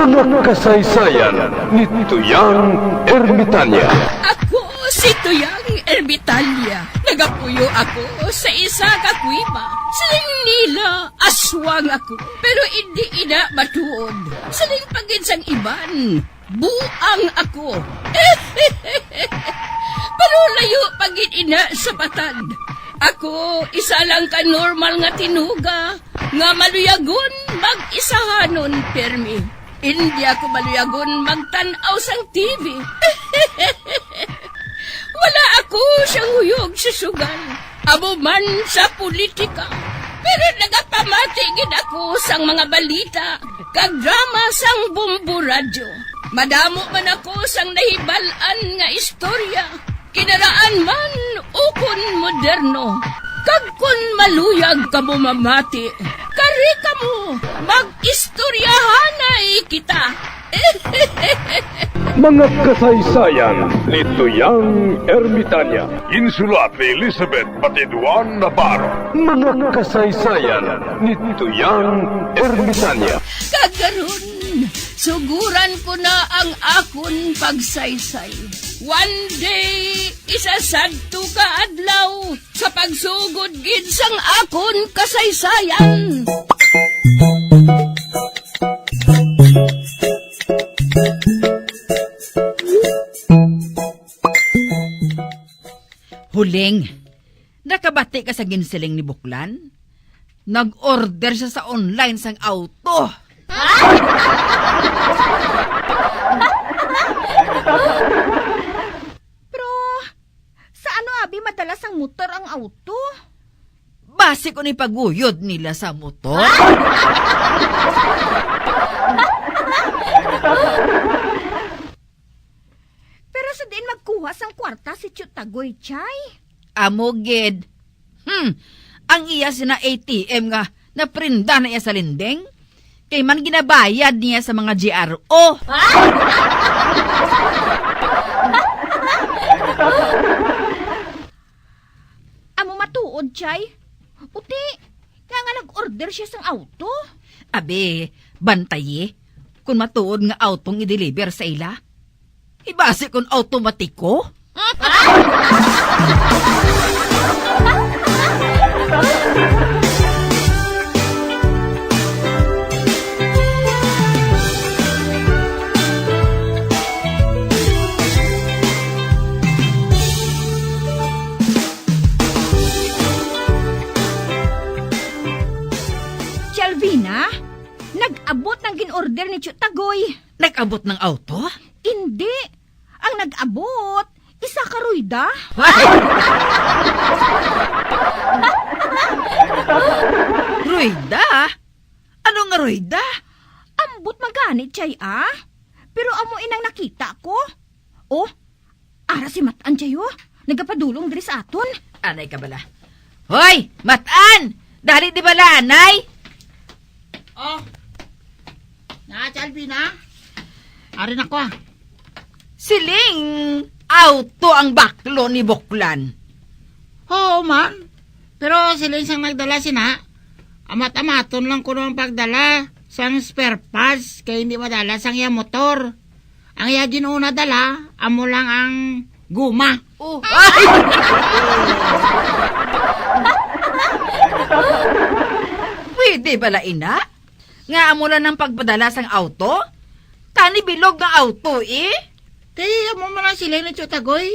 Mga kasaysayan ni Tuyang Ermitanya. Ako si Tuyang Ermitanya. Nagapuyo ako sa isa ka kuiba. Siling nila, aswang ako. Pero hindi ina matuod. Siling paginsang iban, buang ako. Pero layo pagin ina sa patad. Ako, isa lang ka normal nga tinuga, nga maluyagon mag-isahanon permi. Hindi ako maluyagon magtanaw sang TV. Wala ako siyang huyog sa sugal, amo man sa politika. Pero nagapamatigid ako sang mga balita, kag drama sang bumbu radyo. Madamo man ako sang nahibalan nga istorya, kinaraan man ukon moderno. Kag kun maluyag ka mo mamati, kari ka mo, mag-istoryahanay kita. Mga kasaysayan ni Tuyang Ermitanya. Insulat ni Elizabeth Batiduan Navarro. Mga kasaysayan ni Tuyang Ermitanya. Kagaron, suguran ko na ang akon pagsaysay. One day, isasagto ka adlaw sa pagsugod gid sang akon kasaysayan. Huling, nakabati ka sa ginsiling ni Buklan? Nag-order siya sa online sang auto. Pero, sa ano abi madalas ang motor ang auto? Base ko ni paguyod nila sa motor. Pero sa din magkuha sang kwarta si Chutagoy, Chay. Amogid. Ang iya sina ATM nga naprinda na iya sa lindeng. Kay man ginabayad niya sa mga GRO. Amo matuod, Chay. Uti, kaya nga nag-order siya sang auto. Abe, bantaye. Kung matuod nga autong i-deliver sa ila. Ibase kung automatiko. Chalvina, nag-abot ng gin-order ni Chutagoy. Nag-abot ng auto? Hindi. Ang nag-abot, isa ka ruyda. Ruida? Ano nga Ruida? Ambot maganit, Chay, ah. Pero amo inang nakita ko. Oh, ara si Matan, Chay, oh. Nagapadulong diri sa aton. Anay ka bala? Hoy! Matan! Dali di bala, anay? Oh. Chalvina? Arin ako ah. Siling auto ang baklo ni Buklan. Oo man. Pero sila isang nagdala sina. Amat-amaton lang ko ng pagdala sang spare parts kaya hindi madala sang iya motor. Ang iya ginuna dala, amo lang ang guma. Oh. Ay! Pwede bala ina? Nga amo lang ng pagpadala sang auto? Tani bilog ng auto eh? Kaya mo man sila ni Chutagoy.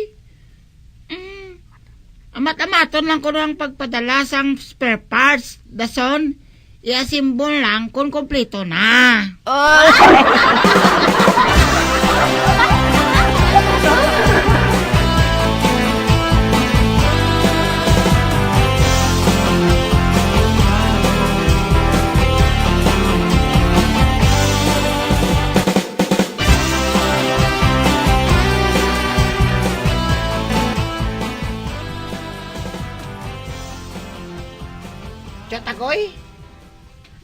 Amat-amaton lang ko ng pagpadala sang spare parts. Dason, i-assemble lang kung kompleto na. Oh. Chutagoy,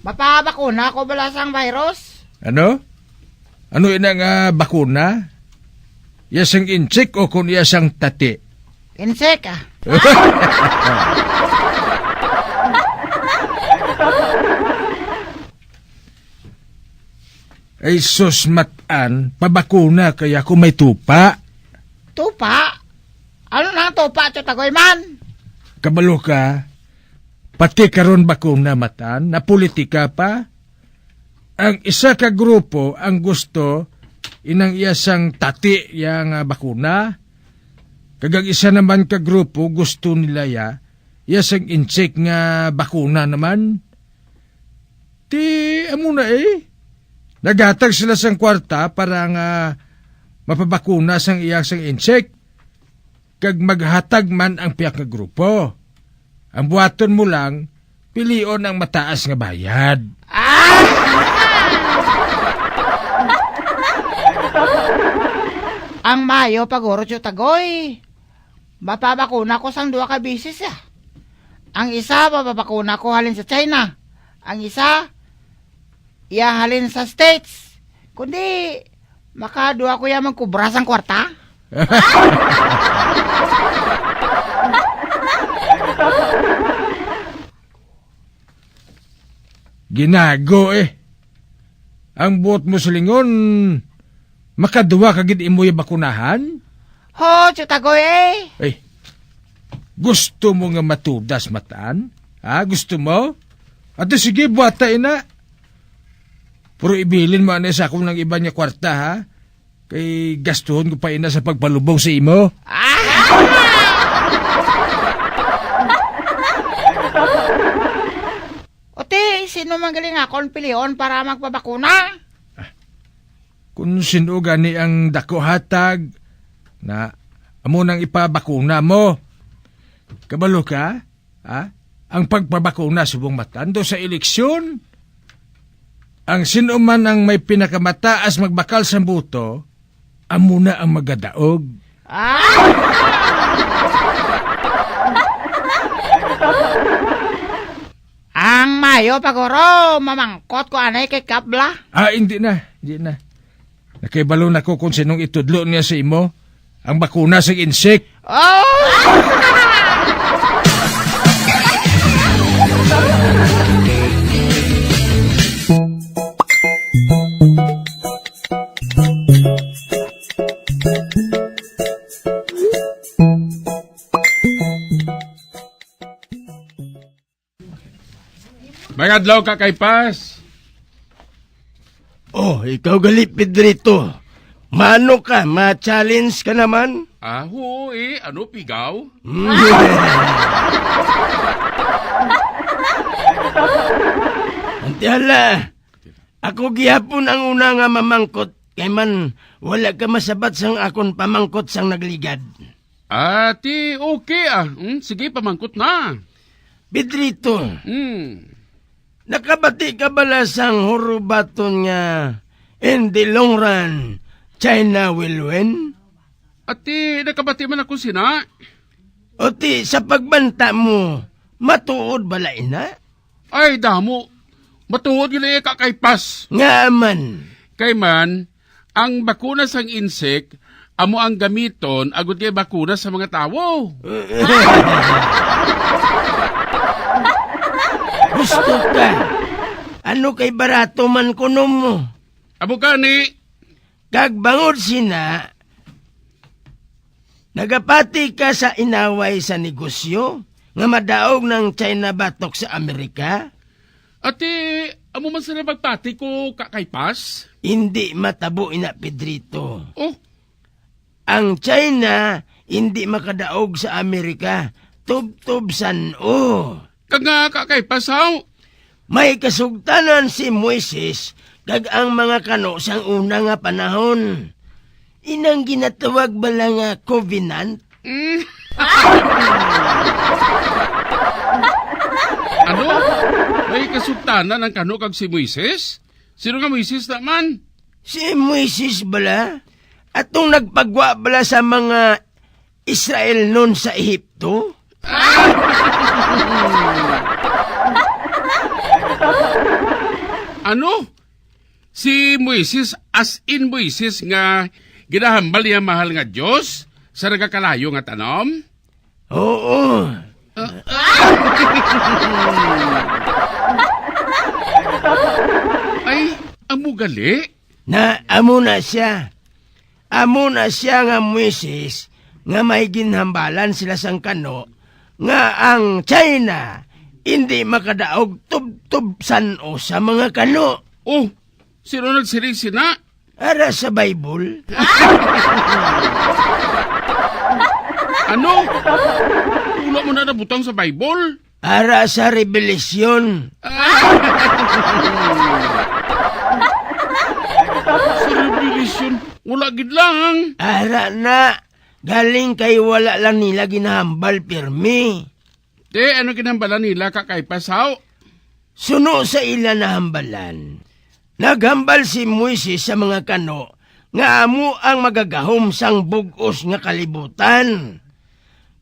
mapabakuna ko bala sang virus? Ano? Ano ina nga bakuna? Yasang insik o kung yasang tati? Insek ah. Ay sus matan, pabakuna kaya kung may tupa. Tupa? Ano na ang tupa, Tutagoy man? Kabalo ka, pati karon bakuna matan, na politika pa. Ang isa ka grupo ang gusto inang iyasang tati yang bakuna. Kagang isa naman ka grupo gusto nila iyasang incheck nga bakuna naman. Ti amo na nagatag sila sang kwarta para nga mapabakuna sang iyasang incheck. Kag maghatag man ang piyak nga grupo. Ang buhaton mo lang, pilion ang mataas nga bayad. Ang mayo paguro, Tutagoy. Mapabakuna ko sang 2 ka bisis Ang isa, mapabakuna ko halin sa China. Ang isa, halin sa States. Kundi, makadua ko yaman kubra sang kwarta. Ginago Ang buot mo sa lingon, makaduwa kagid imoy bakunahan? Ho, Tutagoy Gusto mo nga matudas mataan? Gusto mo? At sige, buhata na. Pero ibilin mo sa akong ng iba niya kwarta, ha? Kay gastuhon ko pa ina sa pagpalubong sa imo. Ote, sino magaling akong pilion para magpabakuna? Kung sino gani ang dako hatag, na amo nang ipabakuna mo. Kabalo ka? Ang pagpabakuna subong matando sa eleksyon. Ang sino man ang may pinakamataas magbakal sa buto, amo na ang magadaog. Ang mayo pagoro, mamangkot ko anay kay Kabla. Hindi na. Nakibalo na ko kung sinong itudlo niya sa imo, ang bakuna sa insect. Mga adlaw ka kay Pas. Oh, ikaw gali, Pedrito. Mano ka? Ma-challenge ka naman? Oo ano pigaw? Antihala, ako gihapon ang una nga mamangkot, kay man wala ka masabat sang akon pamangkot sang nagligad. Ti okay sige pamangkot na. Pedrito, nakabati ka bala sang hurubaton nga in the long run, China will win? Ti nakabati man ako sina. O ti, sa pagbanta mo, matuod bala ina? Ay damo, matuod yun ka kay Pas. Nga man. Kay man, ang bakuna sang insect, amo ang gamiton agud kay bakuna sa mga tawo. Gusto ka? Ano kay barato man kunom mo? Amo gani. Kag bangod sina, nagapati ka sa inaway sa negosyo nga madaog ng China batok sa Amerika? Amo man sila magpati ko kay Pas? Hindi matabo ina, Pedrito. Oh, Ang China hindi makadaog sa Amerika. Tub-tubsan kaga kay Pasaw. May kasugtanan si Moises kag ang mga kano sang una nga panahon. Inang ginatawag bala nga covenant. Ano? May kasugtanan ng kano kag si Moises? Sino nga Moises naman? Si Moises bala? Atong nagpagwa bala sa mga Israel noon sa Ehipto? Ano? Si Moises as in Moises nga ginahambal niya mahal nga Diyos sa nagakalayo nga tanom? Oo. Ay, amo gali? Na amo na siya. Amo na siya nga Moises nga may ginhambalan sila sang kano nga ang China hindi makadaog tub-tubsan o sa mga kano. Oh, sino nagsiring sina? Ara sa Bible. Ano? Wala mo na nabutang sa Bible? Ara sa Revelation. Sa Revelation, wala gid lang. Ara na. Galing kay wala lang nila ginahambal pirmi. Te, ano kinambalan nila kay Pasaw? Suno sa ila na hambalan. Naghambal si Moises sa mga kano nga amo ang magagahom sang bugos nga kalibutan.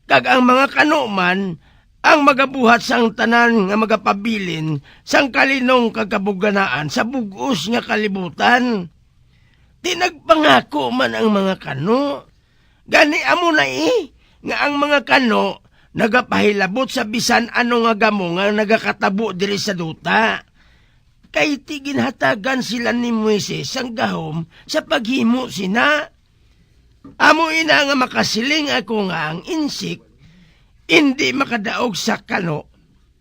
Kag ang mga kano man ang magabuhat sang tanan nga magapabilin sang kalinong kagabuganaan sa bugos nga kalibutan. Tinagpangako man ang mga kano. Gani amo na nga ang mga kano nagapahilabot sa bisan ano nga gamo nga nagakatabo diri sa duta. Kay tiginhatagan sila ni Moises ang gahom sa paghimo sina. Amo ina nga makasiling ako nga ang insik hindi makadaog sa kano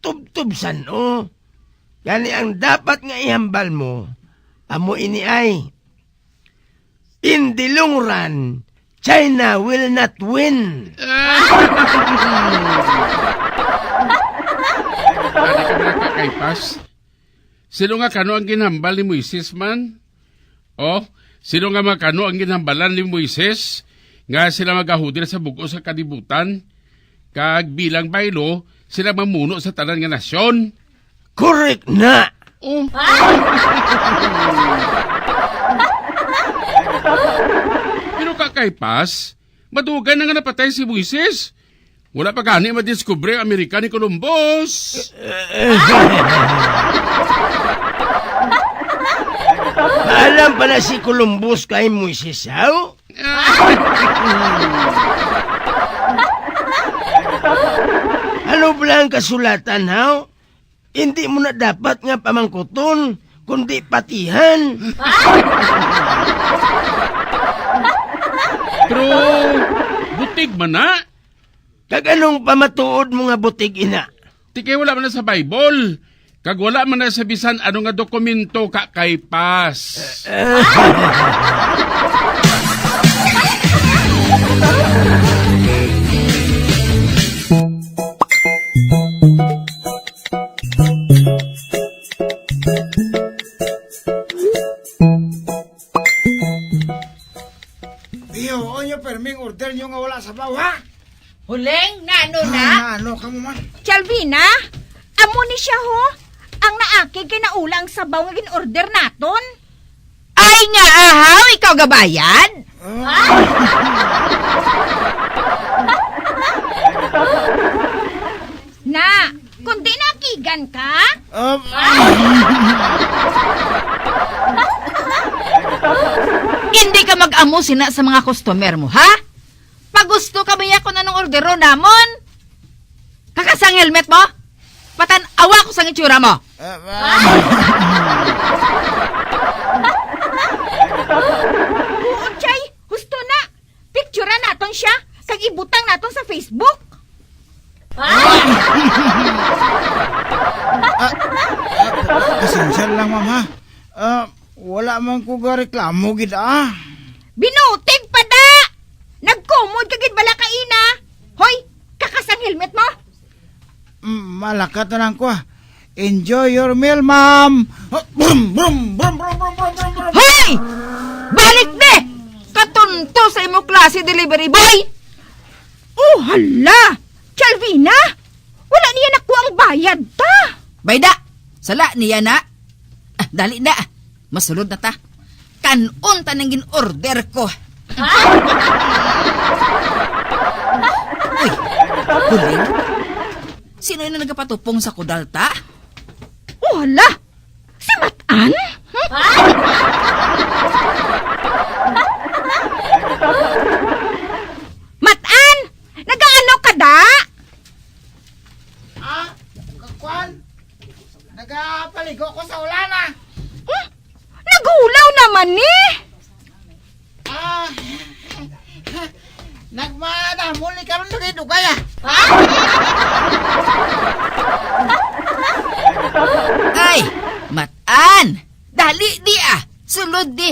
tubtubsan o. Gani ang dapat nga ihambal mo. Amo ini ay in the long run, China will not win. Ada ka na kay Pas? Sino nga kano ang ginhambal ni Moises man? Oh, sino nga makano ang ginhambalan ni Moises? Nga sila magahudir sa bugos sa kalibutan? Kag bilang baylo, sila mamuno sa tanan nga nasyon? Correct na. Oh. Pero kay Pas, madugan na nga napatay si Moises. Wala pa gani madiskubre ang Amerika ni Columbus. Alam pa na si Columbus kay Moises, how? Ano pala ang kasulatan, how? Hindi mo na dapat nga pamangkuton, kundi patihan. Pero, butig man na. Kag anong pamatuod mo nga butig ina? Tikay wala man na sa Bible. Kag wala man na sa bisan ano nga dokumento kay Pas. Iyo, onyo perming order nyo nga wala sa bawa. Huling, ngano na? Ano ka mo man? Chalvina, amo ni siya ho. Ang naakig kinaulang sabaw nga gin-order naton. Ay nga, ahaw, ikaw gabayan? Na, kundi nakigan ka? Hindi ka mag-amo sina sa mga customer mo, ha? Pag gusto ka ba ko na ng ordero namon? Kakasang helmet mo? Patan-awa ko sa itsura mo. Oo, Chay, gusto na. Picturean naton siya, kag ibutang naton sa Facebook. Pasensya lang, ma'am, ha? Wala man ko reklamo gid, Binutig pa da! Nagkumod ka gid bala kaina. Hoy, kakasang helmet mo? Malakat na lang ko, Enjoy your meal, ma'am. Brum, brum, brum, brum, brum, brum, brum, brum. Hoy! Balik de! Katunto sa imo klase delivery boy! Oh, hala! Chalvina! Wala niya nakuha ang bayad ta! Bayda! Sala niya na. Dali na. Masulod na ta. Kanon ta nang gin-order ko. Uy, huling. Sino yung nagpatupong sa kudalta? Oh, hala! Si Matan? Matan! Nagaano ka da? Kakwan, nagapaligo ko sa ulan, Nagulaw naman! man ni? Nagmadamuli ka rin na dugay ah. Ay, Matan! Dali di ah! Sulod di!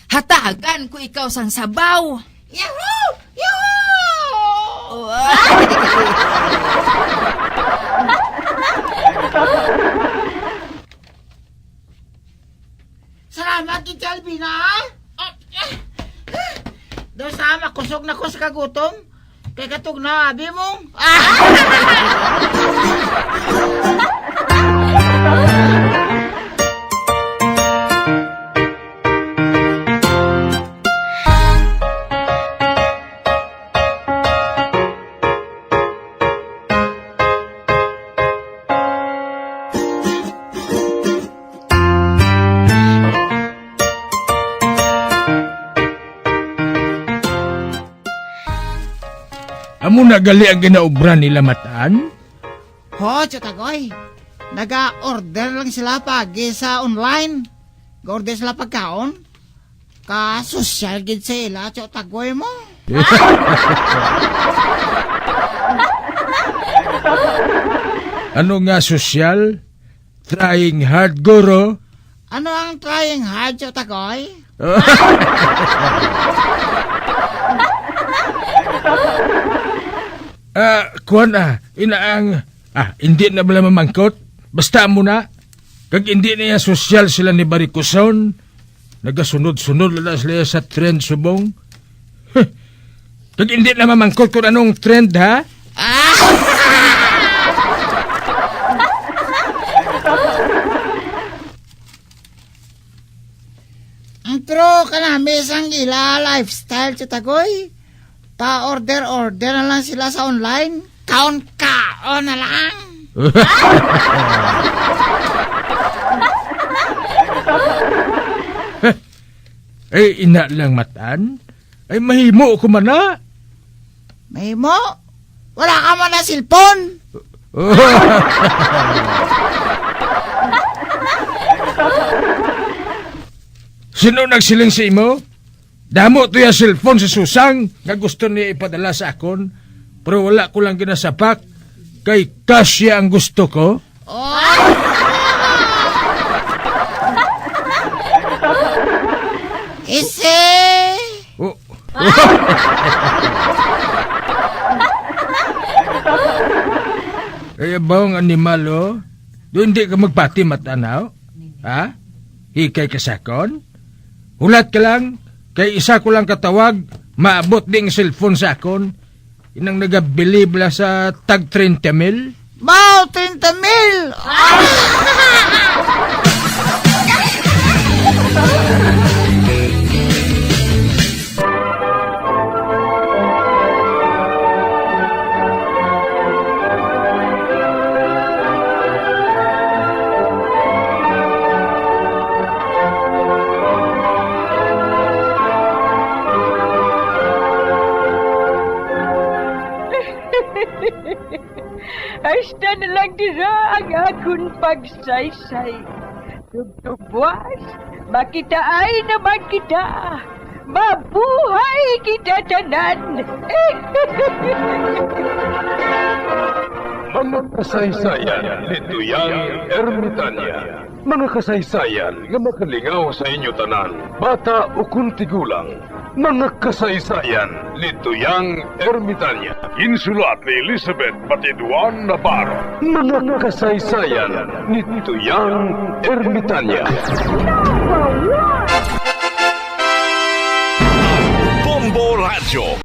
Hatagan ko ikaw sang sabaw! Yahoo! Yahoo! Salamat kay Calvina. Doon sa makusog na ko sa kagutom. Kay katog na abi mong. Amo na gali ang ginaubran nila, Matan? Ho, Chotagoy. Naga-order lang sila pagi sa online. Ga-order sila pagkaon. Ka-social gid sila, Chotagoy mo. Ano nga sosyal? Trying hard, guro? Ano ang trying hard, Chotagoy? Kuwan inaang, hindi na bala mamangkot. Basta mo na. Kag hindi niya sosyal sila ni Barikuson. Nagasunod-sunod lala sila sa trend subong. Kag hindi na mamangkot kung anong trend, ha? Pero kanami sang ila lifestyle, Chotagoy. Pa-order-order na lang sila sa online. Kaon-kaon na lang. Ay, ina lang, Matan. Ay, mahimo ko man na. May mo? Wala ka man na silpon. Sino nagsiling sa imo? Damo to yung cellphone sa susang nga gusto niya ipadala sa akon. Pero wala ko lang ginasapak. Kay kasya ang gusto ko. Ise! Oh. Kaya bang animal, oh? Doon hindi ka magpati matanaw? Ha? Hikay ka sakon? Hulat ka lang? Kay isa ko lang katawag, maabot ding cellphone sa akon. Inang nagabilib la sa tag 30 mil. Mau 30 mil! Hasta na lang dira ang akong pagsaysay. Tugtugwas, makitaay naman kita. Mabuhay kita tanan. Mga kasaysayan ni Tuyang Ermitanya. Mga kasaysayan nga makalingaw sa inyo tanan, bata o kuntigulang. Mga kasaysayan ni Tuyang Ermitanya. Insulat ni Elizabeth Batiduan Navarro. Mga kasaysayan ni Tuyang Ermitanya. Bombo Radio.